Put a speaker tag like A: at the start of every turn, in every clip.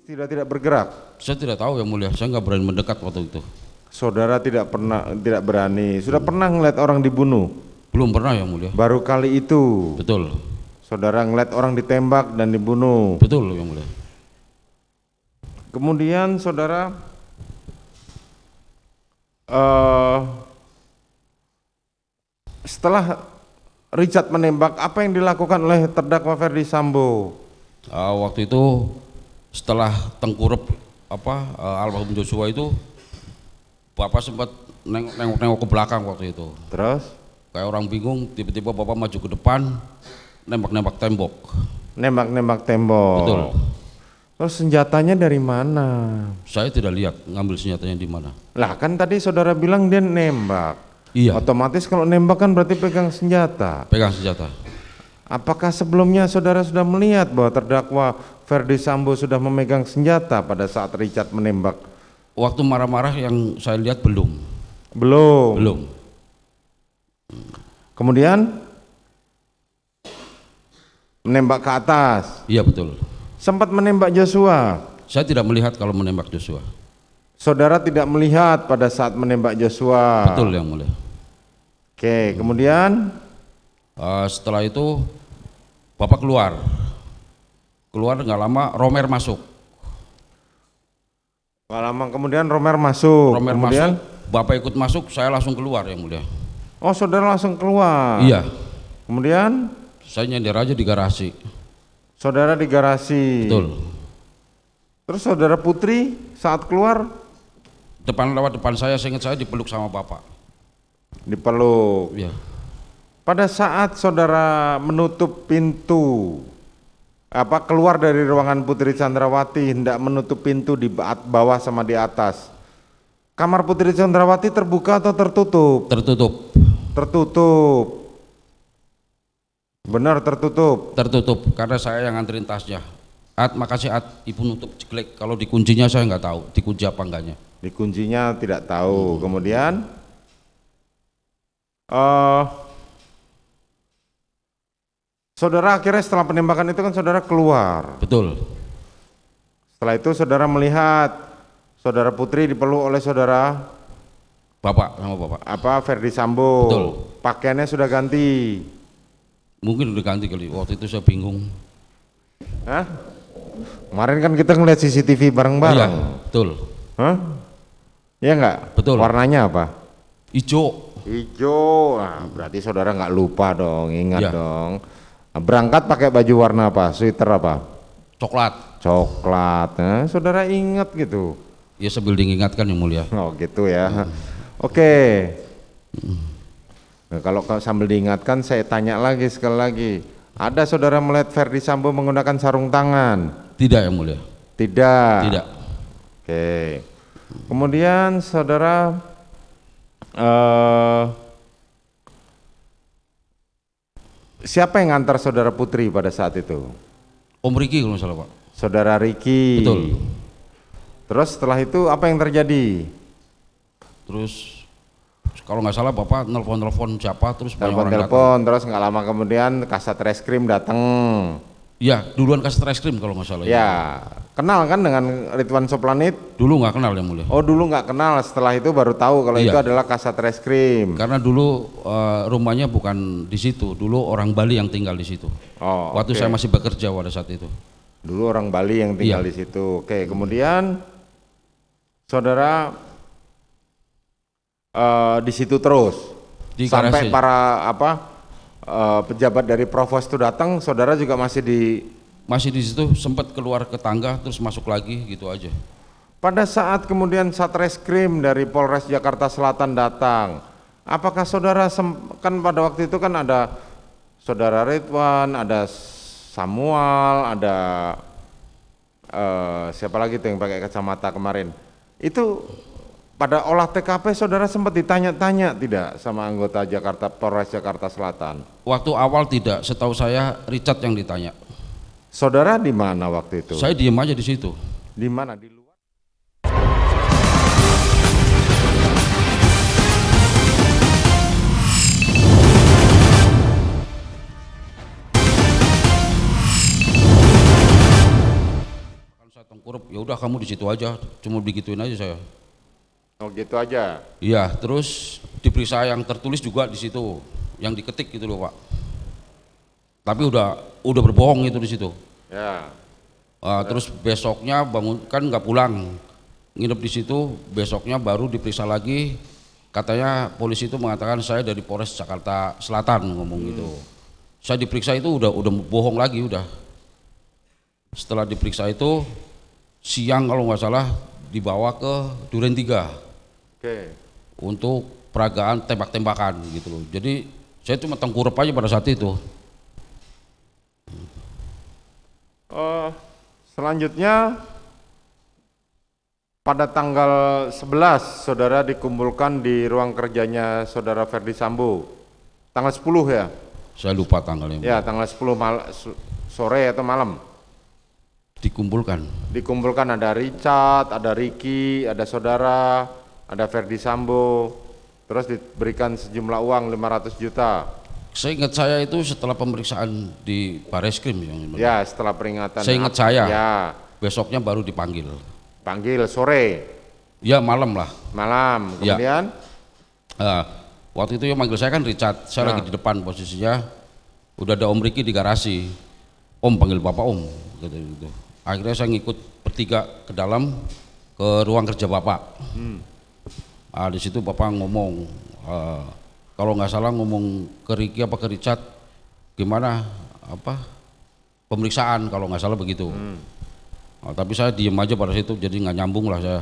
A: tidak bergerak.
B: Saya tidak tahu yang mulia, saya nggak berani mendekat waktu itu.
A: Saudara tidak berani. Sudah pernah ngeliat orang dibunuh?
B: Belum pernah yang mulia.
A: Baru kali itu.
B: Betul.
A: Saudara ngeliat orang ditembak dan dibunuh.
B: Betul yang mulia.
A: Kemudian saudara setelah Richard menembak, apa yang dilakukan oleh terdakwa Ferdi Sambo?
B: Waktu itu setelah tengkurap almarhum Joshua itu, Bapak sempat nengok ke belakang waktu itu.
A: Terus?
B: Kayak orang bingung, tiba-tiba Bapak maju ke depan, nembak-nembak tembok.
A: Nembak-nembak tembok.
B: Betul.
A: Terus senjatanya dari mana?
B: Saya tidak lihat ngambil senjatanya di mana.
A: Lah kan tadi saudara bilang dia nembak.
B: Iya.
A: Otomatis kalau nembak kan berarti pegang senjata.
B: Pegang senjata.
A: Apakah sebelumnya saudara sudah melihat bahwa terdakwa Ferdi Sambo sudah memegang senjata pada saat Richard menembak?
B: Waktu marah-marah yang saya lihat belum.
A: Belum. Kemudian menembak ke atas.
B: Iya betul.
A: Sempat menembak Joshua.
B: Saya tidak melihat kalau menembak Joshua.
A: Saudara tidak melihat pada saat menembak Joshua.
B: Betul yang mulia.
A: Oke, kemudian
B: setelah itu Bapak keluar nggak lama Romer masuk.
A: Gak lama kemudian Romer masuk. Kemudian
B: masuk, Bapak ikut masuk, saya langsung keluar yang mulia.
A: Oh, saudara langsung keluar?
B: Iya.
A: Kemudian
B: saya nyender aja di garasi.
A: Saudara di garasi?
B: Betul.
A: Terus saudara Putri saat keluar?
B: Lewat depan saya ingat saya dipeluk sama Bapak.
A: Dipeluk?
B: Iya.
A: Pada saat saudara menutup pintu, keluar dari ruangan Putri Chandrawati, hendak menutup pintu di bawah sama di atas, kamar Putri Chandrawati terbuka atau tertutup?
B: Tertutup.
A: Tertutup. Benar tertutup?
B: Tertutup, karena saya yang nganterin tasnya. Makasih ibu nutup jelek, kalau dikuncinya saya nggak tahu, dikunci apa enggaknya.
A: Dikuncinya tidak tahu. Kemudian saudara akhirnya setelah penembakan itu kan saudara keluar.
B: Betul.
A: Setelah itu saudara melihat saudara Putri dipeluk oleh saudara
B: sama Bapak.
A: Ferdi Sambo.
B: Betul.
A: Pakaiannya sudah ganti.
B: Mungkin udah ganti kali, waktu itu saya bingung.
A: Hah? Kemarin kan kita ngeliat CCTV bareng-bareng.
B: Iya, betul.
A: Hah? Iya enggak?
B: Betul.
A: Warnanya apa?
B: Hijau.
A: Hijau. Nah, berarti saudara nggak lupa dong, ingat
B: Iya.
A: dong. Nah, berangkat pakai baju warna apa? Sweater apa?
B: Coklat.
A: Coklat. Nah, saudara ingat gitu.
B: Ya sambil diingatkan yang mulia.
A: Oh gitu ya. Oke. Nah, kalau sambil diingatkan saya tanya lagi sekali lagi. Ada saudara melihat Ferdi Sambo menggunakan sarung tangan?
B: Tidak yang mulia.
A: Tidak.
B: Tidak.
A: Oke. Kemudian saudara siapa yang ngantar saudara Putri pada saat itu?
B: Om Riki kalau nggak salah Pak.
A: Saudara Riki.
B: Betul.
A: Terus setelah itu apa yang terjadi?
B: Terus kalau nggak salah Bapak nelpon siapa, terus banyak orang
A: Telepon, terus nggak lama kemudian Kasat Reskrim datang.
B: Ya, duluan kasih reskrim kalau nggak salah.
A: Ya, kenal kan dengan Ridwan Soplanit?
B: Dulu nggak kenal yang mulia.
A: Oh, dulu nggak kenal, setelah itu baru tahu kalau
B: Iya.
A: itu adalah Kasat Reskrim.
B: Karena dulu rumahnya bukan di situ, dulu orang Bali yang tinggal di situ.
A: Oh,
B: Waktu
A: oke.
B: saya masih bekerja pada saat itu.
A: Dulu orang Bali yang tinggal
B: Iya.
A: di situ. Oke, kemudian saudara di situ terus
B: Di
A: sampai
B: garasi.
A: para pejabat dari Provos itu datang, saudara juga masih
B: Masih di situ, sempat keluar ke tangga terus masuk lagi gitu aja.
A: pada saat kemudian Satreskrim dari Polres Jakarta Selatan datang, apakah saudara kan pada waktu itu kan ada saudara Ridwan, ada Samuel, ada siapa lagi tuh yang pakai kacamata kemarin? Itu pada olah TKP saudara sempat ditanya-tanya tidak sama anggota Polres Jakarta Selatan?
B: Waktu awal tidak, setahu saya Richard yang ditanya.
A: Saudara di mana waktu itu?
B: Saya diem aja di situ.
A: Di mana? Di luar?
B: kamu di situ aja, cuma begituin aja saya.
A: Oh gitu aja.
B: Iya, terus diperiksa yang tertulis juga di situ, yang diketik gitu loh Pak. Tapi udah berbohong itu di situ.
A: Ya.
B: Terus besoknya bangun kan nggak pulang, nginep di situ. Besoknya baru diperiksa lagi. Katanya polisi itu mengatakan saya dari Polres Jakarta Selatan ngomong gitu. Saya diperiksa itu udah bohong lagi udah. Setelah diperiksa itu siang kalau nggak salah dibawa ke Duren 3
A: Oke.
B: untuk peragaan tembak-tembakan gitu loh. Jadi saya cuma tengkurap aja pada saat itu.
A: Selanjutnya pada tanggal 11 saudara dikumpulkan di ruang kerjanya saudara Ferdi Sambo. Tanggal 10 ya?
B: Saya lupa tanggalnya.
A: Ya, tanggal 10 sore atau malam.
B: Dikumpulkan.
A: Dikumpulkan ada Richard, ada Ricky, ada saudara, ada Ferdi Sambo. Terus diberikan sejumlah uang 500 juta.
B: Saya ingat saya itu setelah pemeriksaan di Bareskrim yang
A: Ya, setelah peringatan.
B: Saya ingat saya.
A: Ya.
B: Besoknya baru dipanggil.
A: Panggil sore.
B: Ya malam lah.
A: Malam. Kemudian
B: waktu itu yang manggil saya kan Richard. Saya lagi di depan posisinya. Udah ada Om Ricky di garasi. Om panggil Bapak Om gitu. Akhirnya saya ngikut bertiga ke dalam ke ruang kerja Bapak. Di situ Bapak ngomong, kalau nggak salah ngomong ke Ricky apa ke Richard, gimana pemeriksaan kalau nggak salah begitu. Tapi saya diem aja pada situ, jadi nggak nyambung lah saya.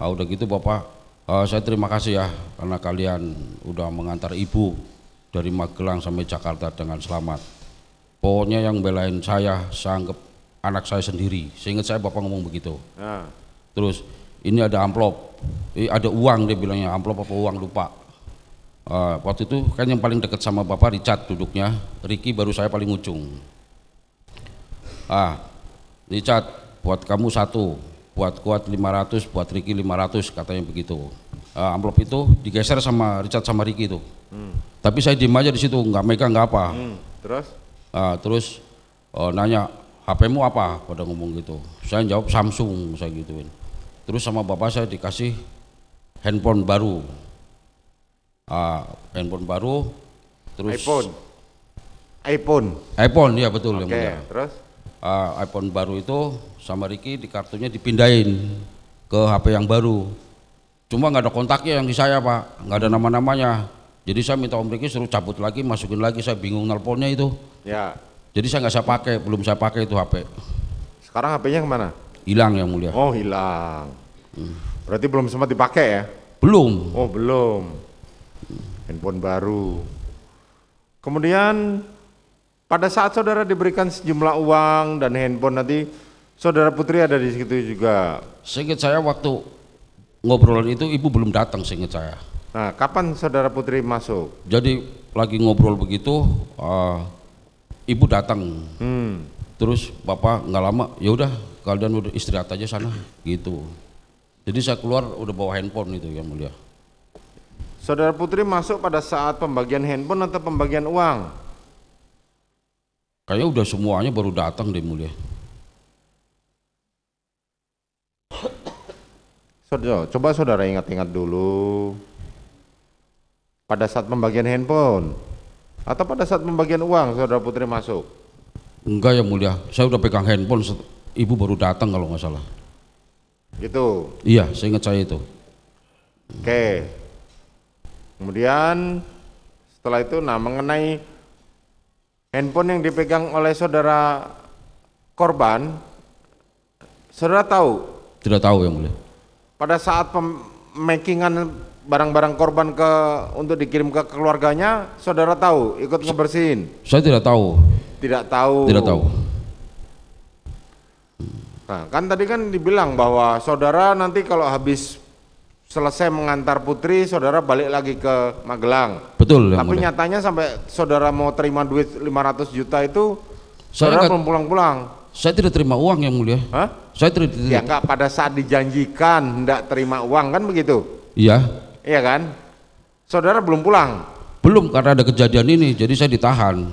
B: Udah gitu Bapak, saya terima kasih ya karena kalian udah mengantar ibu dari Magelang sampai Jakarta dengan selamat. Pokoknya yang belain saya anggap anak saya sendiri. Seingat saya Bapak ngomong begitu. Terus ini ada amplop, ada uang dia bilangnya, amplop apa uang lupa. Waktu itu kan yang paling dekat sama Bapak Richard duduknya, Ricky baru saya paling ujung. Richard, buat kamu 1, buat Kuat 500, buat Ricky 500 katanya begitu. Amplop itu digeser sama Richard sama Ricky itu. Tapi saya diem aja di situ, nggak megang nggak apa. Terus nanya, HP-mu apa? Pada ngomong gitu. Saya jawab Samsung, saya gituin. Terus sama bapak saya dikasih handphone baru. Handphone baru, terus iPhone, ya betul.
A: Oke,
B: yang
A: terus?
B: iPhone baru itu sama Ricky di kartunya dipindahin ke HP yang baru. Cuma nggak ada kontaknya yang di saya Pak, nggak ada nama-namanya. Jadi saya minta Om Ricky suruh cabut lagi, masukin lagi, saya bingung nelponnya itu.
A: Ya.
B: Jadi saya nggak saya pakai, belum saya pakai itu HP.
A: Sekarang HP-nya kemana?
B: Hilang yang mulia.
A: Oh hilang. Berarti belum sempat dipakai ya?
B: Belum.
A: Oh belum. Handphone baru. Kemudian pada saat saudara diberikan sejumlah uang dan handphone nanti, saudara Putri ada di situ juga.
B: Seingat saya waktu ngobrolan itu ibu belum datang seingat saya.
A: Nah, kapan saudara Putri masuk?
B: Jadi lagi ngobrol begitu, ibu datang. Terus bapak nggak lama, ya udah kalian udah istirahat aja sana, gitu. Jadi saya keluar udah bawa handphone itu yang mulia.
A: Saudara Putri masuk pada saat pembagian handphone atau pembagian uang?
B: Kayaknya udah semuanya baru datang deh mulia.
A: Coba saudara ingat-ingat dulu. Pada saat pembagian handphone atau pada saat pembagian uang saudara Putri masuk?
B: Enggak ya mulia, saya udah pegang handphone, ibu baru datang kalau nggak salah.
A: Gitu?
B: Iya, saya ingat saya itu.
A: Oke. Kemudian setelah itu, nah mengenai handphone yang dipegang oleh saudara korban, saudara tahu?
B: Tidak tahu yang mulia.
A: Pada saat pemakingan barang-barang korban untuk dikirim ke keluarganya, saudara tahu ikut ngebersihin?
B: Saya tidak tahu.
A: Tidak tahu.
B: Tidak tahu.
A: Nah, kan tadi kan dibilang bahwa saudara nanti kalau habis selesai mengantar Putri, saudara balik lagi ke Magelang.
B: Betul.
A: Tapi nyatanya sampai saudara mau terima duit 500 juta itu, saudara belum pulang-pulang.
B: Saya tidak terima uang yang mulia.
A: Hah?
B: Saya tidak.
A: Ya enggak, pada saat dijanjikan hendak terima uang kan begitu?
B: Iya.
A: Iya kan? Saudara belum pulang?
B: Belum, karena ada kejadian ini, jadi saya ditahan.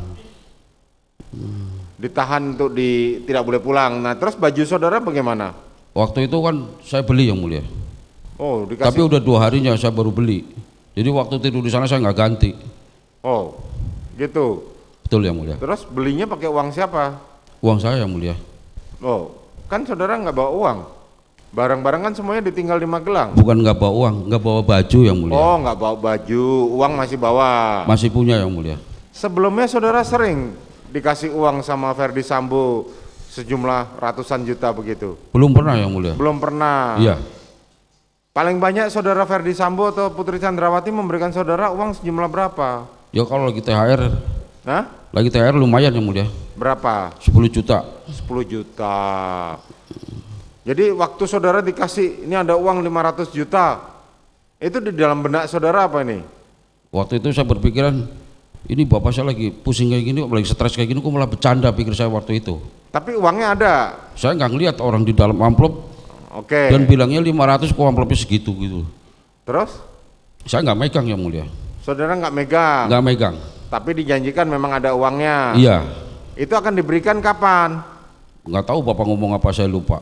A: Ditahan untuk tidak boleh pulang. Nah terus baju saudara bagaimana?
B: Waktu itu kan saya beli yang mulia.
A: Oh,
B: Tapi
A: dikasih.
B: udah 2 harinya saya baru beli. Jadi waktu tidur di sana saya nggak ganti.
A: Oh, gitu.
B: Betul yang mulia.
A: Terus belinya pakai uang siapa?
B: Uang saya yang mulia.
A: Oh, kan saudara nggak bawa uang. Barang-barang kan semuanya ditinggal di Magelang.
B: Bukan nggak bawa uang, nggak bawa baju yang mulia.
A: Oh, nggak bawa baju, uang masih bawa.
B: Masih punya yang mulia.
A: Sebelumnya saudara sering dikasih uang sama Ferdi Sambo sejumlah ratusan juta begitu?
B: Belum pernah yang mulia.
A: Belum pernah.
B: Iya.
A: Paling banyak saudara Ferdi Sambo atau Putri Chandrawati memberikan saudara uang sejumlah berapa?
B: Ya kalau lagi THR,
A: Hah?
B: lagi THR lumayan yang mulia.
A: Berapa?
B: 10 juta.
A: 10 juta. Jadi waktu saudara dikasih ini ada uang 500 juta, itu di dalam benak saudara apa ini?
B: Waktu itu saya berpikiran, ini bapak saya lagi pusing kayak gini, lagi stres kayak gini, kok malah bercanda pikir saya waktu itu.
A: Tapi uangnya ada.
B: Saya nggak ngeliat orang di dalam amplop
A: Oke.
B: dan bilangnya 500 kok amplopnya segitu gitu.
A: Terus
B: Saya nggak megang yang mulia.
A: saudara nggak megang,
B: Nggak megang.
A: tapi dijanjikan memang ada uangnya.
B: Iya.
A: Itu akan diberikan kapan?
B: Nggak tahu bapak ngomong apa, saya lupa.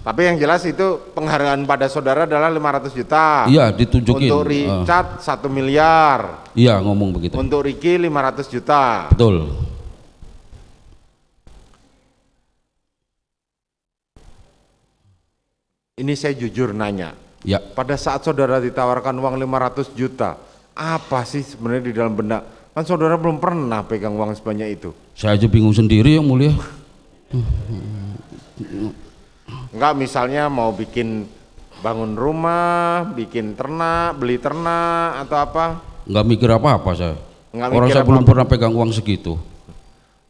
A: Tapi yang jelas itu penghargaan pada saudara adalah 500 juta.
B: Iya, ditunjukin.
A: Untuk Richard 1 miliar.
B: Iya, ngomong begitu.
A: Untuk Ricky 500 juta.
B: Betul.
A: Ini saya jujur nanya.
B: Ya,
A: Pada saat saudara ditawarkan uang 500 juta, apa sih sebenarnya di dalam benak? Kan saudara belum pernah pegang uang sebanyak itu.
B: saya aja bingung sendiri yang mulia.
A: Enggak, misalnya mau bikin bangun rumah, bikin ternak, beli ternak atau apa?
B: Nggak mikir apa-apa saya.
A: Nggak
B: Orang
A: mikir
B: saya belum
A: apa-apa.
B: pernah pegang uang segitu.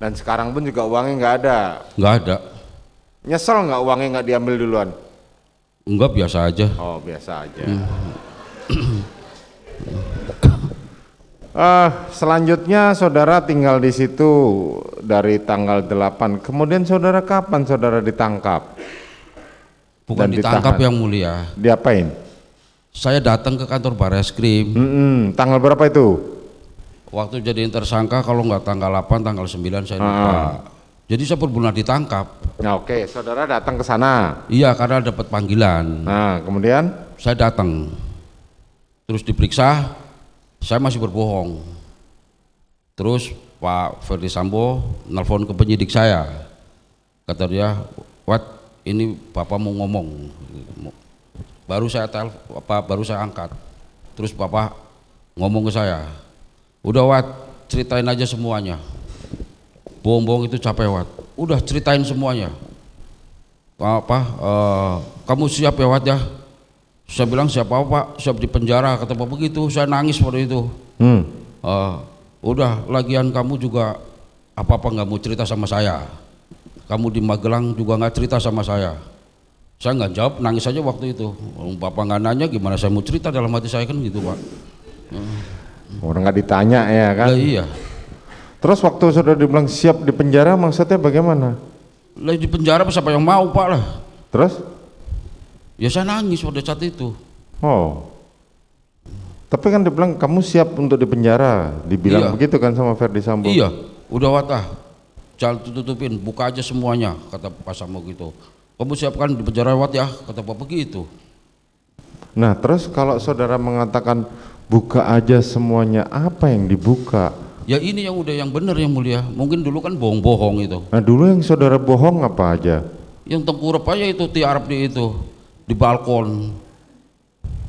A: Dan sekarang pun juga uangnya nggak ada.
B: Nggak ada.
A: Nyesel nggak uangnya nggak diambil duluan?
B: Enggak, biasa aja.
A: Oh, biasa aja. Selanjutnya saudara tinggal di situ dari tanggal 8. Kemudian saudara kapan saudara ditangkap?
B: Bukan
A: Dan
B: ditangkap
A: ditahan.
B: yang mulia.
A: Diapain?
B: Saya datang ke kantor Bareskrim.
A: Tanggal berapa itu?
B: Waktu jadiin tersangka kalau nggak tanggal 8, tanggal 9 saya lupa. Jadi saya benar-benar ditangkap.
A: Nah, oke, saudara datang ke sana.
B: Iya, karena dapat panggilan.
A: Nah, kemudian
B: Saya datang. Terus diperiksa, saya masih berbohong. Terus Pak Ferdi Sambo nelfon ke penyidik saya. Kata dia, "Wat, ini Bapak mau ngomong." Baru saya baru saya angkat. Terus Bapak ngomong ke saya, "Udah Wat, ceritain aja semuanya. Bohong-bohong itu capek Wat. Udah ceritain semuanya. Kamu siap ya Wat ya?" Saya bilang, "Siap apa Pak? Siap di penjara." Kata Bapak begitu. Saya nangis pada itu. Udah, lagian kamu juga apa-apa nggak mau cerita sama saya. Kamu di Magelang juga nggak cerita sama saya. Saya nggak jawab, nangis aja waktu itu. Bapak nggak nanya, gimana saya mau cerita, dalam hati saya kan gitu Pak.
A: orang nggak ditanya ya kan?
B: Lah iya.
A: Terus waktu saudara dibilang siap di penjara, maksudnya bagaimana?
B: Lah di penjara siapa yang mau Pak lah.
A: Terus?
B: Ya saya nangis pada saat itu.
A: Oh, tapi kan dibilang kamu siap untuk di penjara, dibilang
B: Iya.
A: begitu kan sama Ferdi Sambo?
B: Iya, udah Wat jangan tutupin, buka aja semuanya, kata Pak Sambo gitu. Kamu siapkan di penjara Wat ya, kata Bapak begitu.
A: Nah, terus kalau saudara mengatakan buka aja semuanya, apa yang dibuka?
B: Ya ini yang udah yang benar yang mulia. Mungkin dulu kan bohong-bohong itu.
A: Nah, dulu yang saudara bohong apa aja?
B: Yang tengkurap aja itu tiarap di balkon.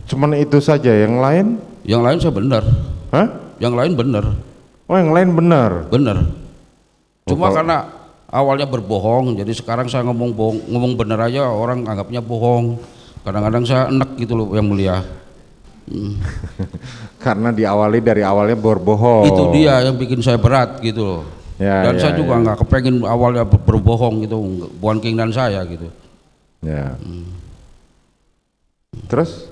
A: Cuman itu saja, yang lain?
B: Yang lain saya benar.
A: Hah?
B: Yang lain benar,
A: Oh, yang lain benar?
B: benar. Cuma
A: kalau-
B: karena awalnya berbohong, jadi sekarang saya ngomong benar aja orang anggapnya bohong. Kadang-kadang saya enek gitu loh yang mulia.
A: Karena diawali dari awalnya berbohong.
B: Itu dia yang bikin saya berat gitu loh.
A: Ya,
B: Dan
A: ya,
B: saya juga
A: ya.
B: nggak kepengen awalnya berbohong gitu, bukan keinginan saya gitu.
A: Ya. Terus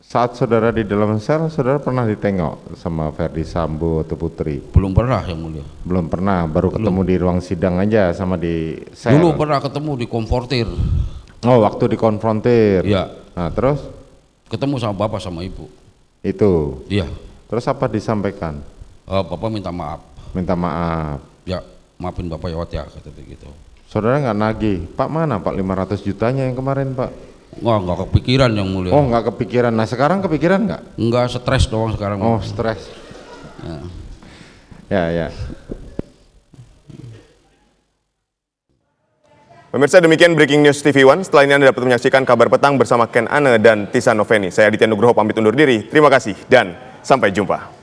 A: saat saudara di dalam sel, saudara pernah ditengok sama Ferdi Sambo atau Putri?
B: Belum pernah yang mulia.
A: Belum pernah, baru ketemu di ruang sidang aja sama di sel.
B: Dulu pernah ketemu di konfortir.
A: Oh, waktu dikonfrontir.
B: Iya,
A: Nah, terus
B: ketemu sama bapak sama ibu.
A: itu.
B: Iya,
A: Terus apa disampaikan?
B: bapak minta maaf.
A: Minta maaf.
B: Ya, maafin bapak ya Wat ya, kata begitu.
A: Saudara nggak nagih, Pak mana Pak 500 jutanya yang kemarin Pak?
B: Wah, nggak kepikiran yang mulia.
A: Oh nggak kepikiran, nah sekarang kepikiran nggak?
B: Nggak, stres doang sekarang.
A: Oh stres. Ya.
C: Pemirsa, demikian Breaking News TV One. Setelah ini Anda dapat menyaksikan kabar petang bersama Ken Ane dan Tisa Noveni. Saya Aditya Nugroho pamit undur diri. Terima kasih dan sampai jumpa.